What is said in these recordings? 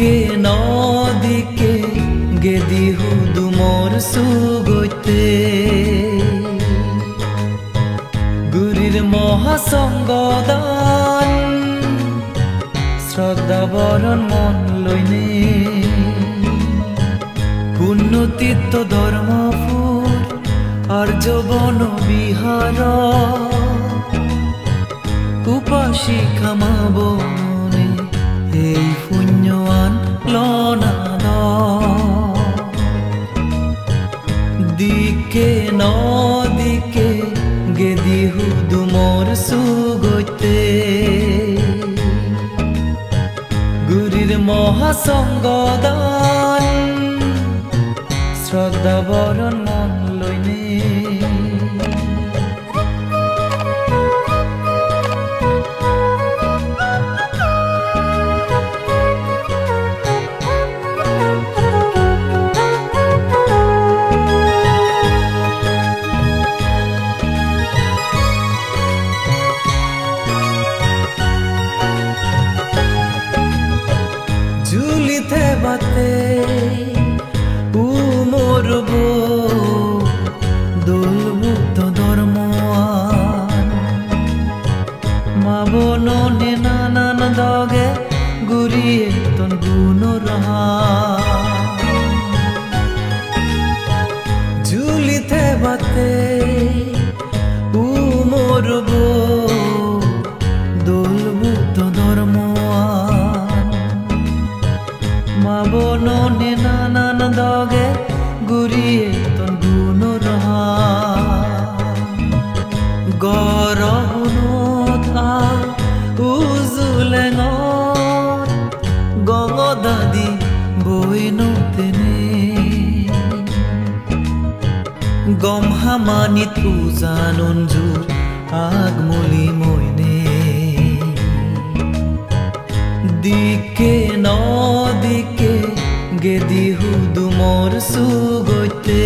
দিকে নদিকে গেদি হুদু মোর সুগতে গুরির মহাসংগদান শ্রদ্ধা বরণ মন লইনে পুণ্যতীর্থ ধর্মপুর আর্যবন বিহার উপাসিকা মা বনে এই পুণ্যৱান লনাদ দিকে নদিকে গেদি হুদু মোৰ সুগতে গুৰিৰ মহাসংগদান শ্ৰদ্ধা বৰণ মন লইনে ঝুলিতে বাতে উমৰব দোলভুক্ত ধৰ্মৱান মা বননে নানান দগে গুৰিয়ে তন গুণৰা ঝুলিতে বাতে উমৰব দোলভুক্ত ধৰ্মৱান মা বননে নানান দগে গুৰিয়ে তন গুণৰা গৰহনত উজুলেঙত গঙদাদি বৈনতেনে গমহামানিত উজানঞ্জুৰ আগমলি মইনে দিকে নদিকে গেদি হুদু মোর সুগতে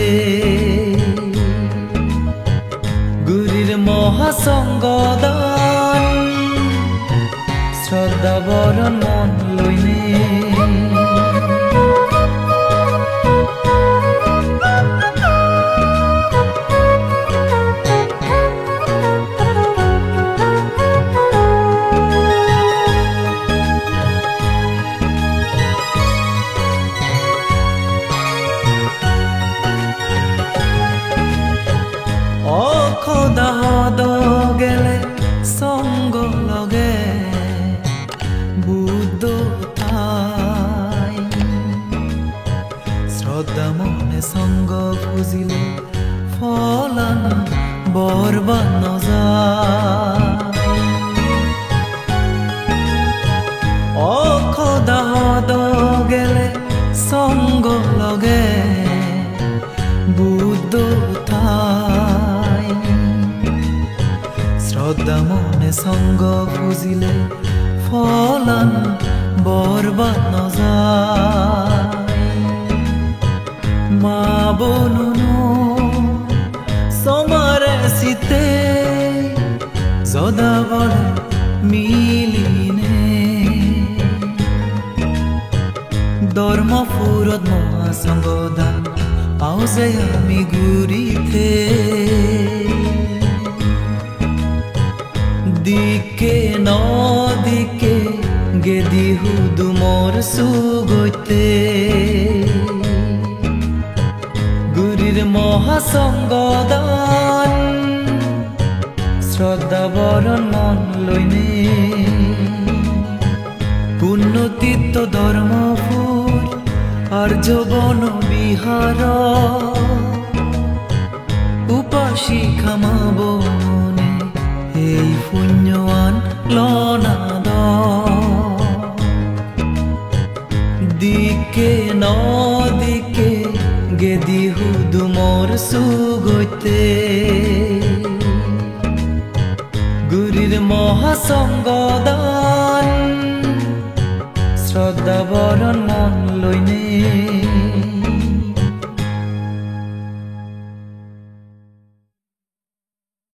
গুরির মহাসংগদান শ্রদ্ধা বরণ মন লইনে খোদাহদ গেলে সঙ্গ লগে বুদ্ধ ঠাই শ্রদ্ধা মনে সঙ্গ খুঁজিলে ফলান বরবাদ নযায় খোদাহদ গেলে সঙ্গ লগে বুদ্ধ ঠাই শ্রদ্ধা মনে সঙ্গ খুঁজিলে ফলান বরবাদ নযায় মা বনুনো সমারে শীতে যদা বলে মিলিনে ধর্মপুরত মহাসংগদান পাও যে আমি গুরিতে দিকে নদিকে গেদি হুদু মোর সুগতে গুরির মহাসংগদান শ্রদ্ধা বরণ মন লইনে পুণ্যতীর্থ ধর্মপুর আর্যবন বিহার উপাসিকা মা বনে এই পুণ্যৱান লনাদ দিকে নদিকে গেদি হুদু মোৰ সুগতে গুৰিৰ মহাসংগদান শ্ৰদ্ধা বৰণ মন লইনে।